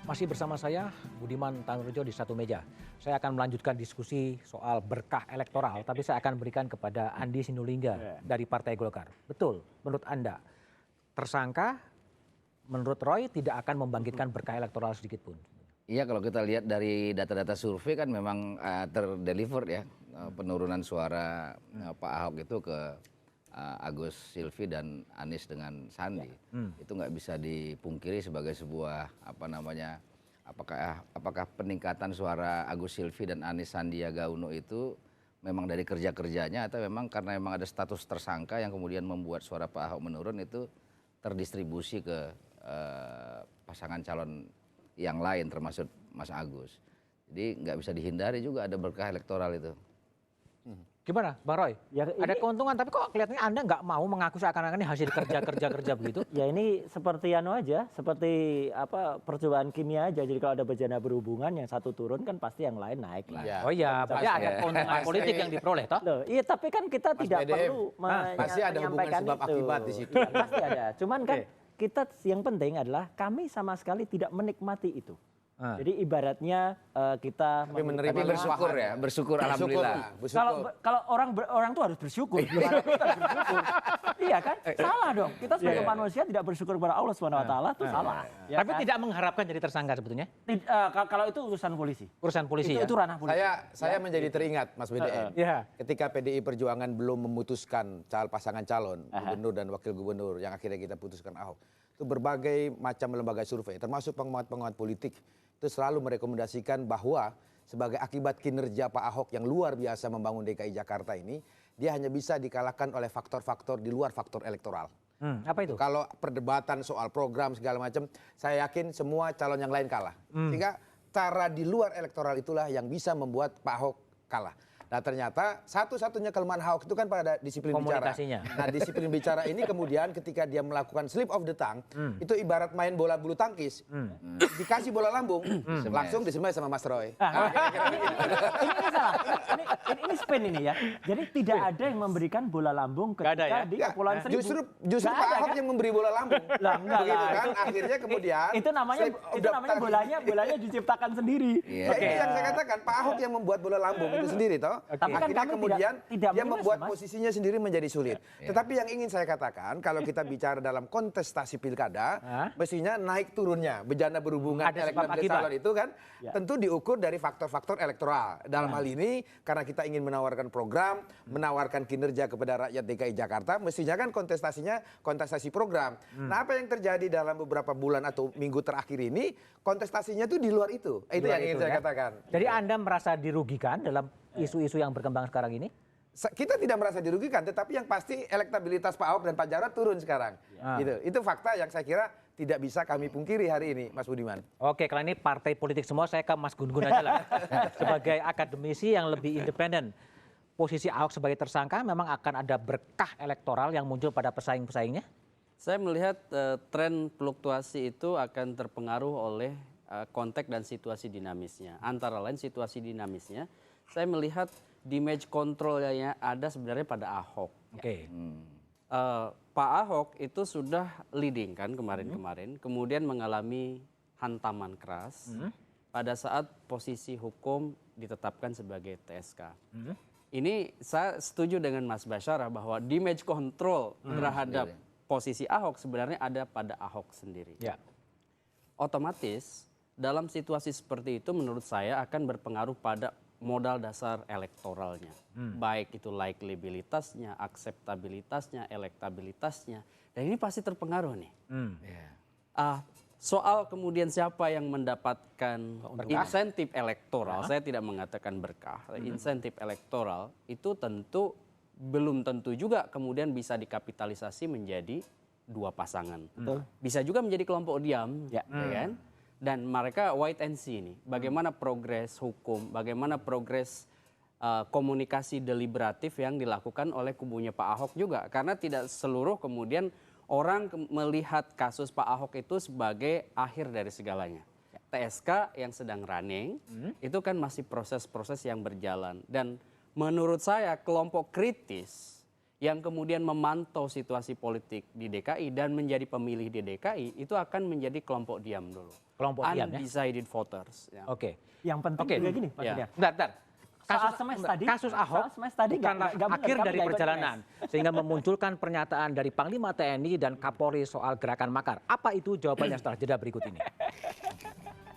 Masih bersama saya, Budiman Tanurjo di Satu Meja. Saya akan melanjutkan diskusi soal berkah elektoral, tapi saya akan berikan kepada Andi Sinulinga dari Partai Golkar. Betul, menurut Anda, tersangka menurut Roy tidak akan membangkitkan berkah elektoral sedikit pun? Iya, kalau kita lihat dari data-data survei kan memang terdeliver ya, penurunan suara Pak Ahok itu ke Agus Silvi dan Anies dengan Sandi. Itu nggak bisa dipungkiri sebagai sebuah apakah peningkatan suara Agus Silvi dan Anies Sandiaga Uno itu memang dari kerja-kerjanya atau memang karena memang ada status tersangka yang kemudian membuat suara Pak Ahok menurun itu terdistribusi ke pasangan calon yang lain termasuk Mas Agus. Jadi nggak bisa dihindari juga ada berkah elektoral itu. Gimana, Bang Roy? Ya, ada keuntungan, tapi kok kelihatannya Anda nggak mau mengaku seakan-akan ini hasil kerja begitu? Ya ini seperti seperti percobaan kimia aja. Jadi kalau ada bejana berhubungan yang satu turun kan pasti yang lain naik lah. Ya. Oh iya, berarti ada keuntungan politik yang diperoleh toh? Loh, iya tapi kan kita tidak perlu pasti ada hubungan sebab akibat di situ. Ya, pasti ada. Cuman kan kita yang penting adalah kami sama sekali tidak menikmati itu. Jadi ibaratnya kita tapi bersyukur alhamdulillah. Kalau orang tuh harus bersyukur. Gimana kita harus bersyukur? Iya kan? Salah dong. Kita sebagai manusia tidak bersyukur kepada Allah Subhanahu wa taala itu salah. Ya, tapi kan? Tidak mengharapkan jadi tersangka sebetulnya. Kalau itu urusan polisi. Urusan polisi itu ranah polisi. Saya menjadi teringat Mas BDM. Ketika PDI Perjuangan belum memutuskan pasangan calon gubernur dan wakil gubernur yang akhirnya kita putuskan Ahok. Itu berbagai macam lembaga survei termasuk pengamat-pengamat politik itu selalu merekomendasikan bahwa sebagai akibat kinerja Pak Ahok yang luar biasa membangun DKI Jakarta ini, dia hanya bisa dikalahkan oleh faktor-faktor di luar faktor elektoral. Apa itu? Kalau perdebatan soal program segala macam, saya yakin semua calon yang lain kalah. Sehingga cara di luar elektoral itulah yang bisa membuat Pak Ahok kalah. Nah ternyata satu-satunya kelemahan Ahok itu kan pada disiplin bicara. Nah disiplin bicara ini kemudian ketika dia melakukan slip of the tongue, itu ibarat main bola bulu tangkis. Dikasih bola lambung, langsung disemai sama Mas Roy. Ini salah. Ini spin ini ya. Jadi tidak ada yang memberikan bola lambung ketika di Kepulauan Seribu. Justru Pak Ahok yang memberi bola lambung. Begitu kan? Akhirnya kemudian itu namanya bolanya diciptakan sendiri. Itu yang saya katakan, Pak Ahok yang membuat bola lambung itu sendiri toh. Tapi kan akhirnya kemudian tidak dia membuat posisinya sendiri menjadi sulit. Tetapi yang ingin saya katakan, kalau kita bicara dalam kontestasi pilkada, mestinya naik turunnya bejana berhubungan elektabilitas calon itu kan tentu diukur dari faktor-faktor elektoral. Dalam hal ini karena kita ingin menawarkan program, menawarkan kinerja kepada rakyat DKI Jakarta, mestinya kan kontestasi program. Nah apa yang terjadi dalam beberapa bulan atau minggu terakhir ini, kontestasinya itu di luar itu. Itu yang ingin saya katakan. Jadi Anda merasa dirugikan dalam isu-isu yang berkembang sekarang ini? Kita tidak merasa dirugikan, tetapi yang pasti elektabilitas Pak Ahok dan Pak Jarod turun sekarang. Itu fakta yang saya kira tidak bisa kami pungkiri hari ini, Mas Budiman. Oke, kalau ini partai politik semua, saya ke Mas Gun-Gun aja lah. Sebagai akademisi yang lebih independen, posisi Ahok sebagai tersangka memang akan ada berkah elektoral yang muncul pada pesaing-pesaingnya? Saya melihat tren fluktuasi itu akan terpengaruh oleh konteks dan situasi dinamisnya. Antara lain situasi dinamisnya, saya melihat damage control-nya ada sebenarnya pada Ahok. Pak Ahok itu sudah leading kan kemarin-kemarin, kemudian mengalami hantaman keras pada saat posisi hukum ditetapkan sebagai TSK. Ini saya setuju dengan Mas Basyara bahwa damage control terhadap posisi Ahok sebenarnya ada pada Ahok sendiri. Otomatis dalam situasi seperti itu menurut saya akan berpengaruh pada modal dasar elektoralnya. Baik itu likabilitasnya, akseptabilitasnya, elektabilitasnya. Dan ini pasti terpengaruh nih. Soal kemudian siapa yang mendapatkan insentif elektoral, saya tidak mengatakan berkah. Insentif elektoral itu tentu belum tentu juga kemudian bisa dikapitalisasi menjadi dua pasangan. Bisa juga menjadi kelompok diam, ya kan? Dan mereka wait and see nih, bagaimana progres hukum, bagaimana progres komunikasi deliberatif yang dilakukan oleh kubunya Pak Ahok juga. Karena tidak seluruh kemudian orang melihat kasus Pak Ahok itu sebagai akhir dari segalanya. TSK yang sedang running, itu kan masih proses-proses yang berjalan. Dan menurut saya kelompok kritis yang kemudian memantau situasi politik di DKI dan menjadi pemilih di DKI itu akan menjadi kelompok diam dulu. Kelompok diam ya. Undecided voters. Ya. Oke. Yang penting juga gini, Pak Surya. Bentar. Kasus Ahok bukanlah akhir dari perjalanan sehingga memunculkan pernyataan dari Panglima TNI dan Kapolri soal gerakan makar. Apa itu jawabannya setelah jeda berikut ini?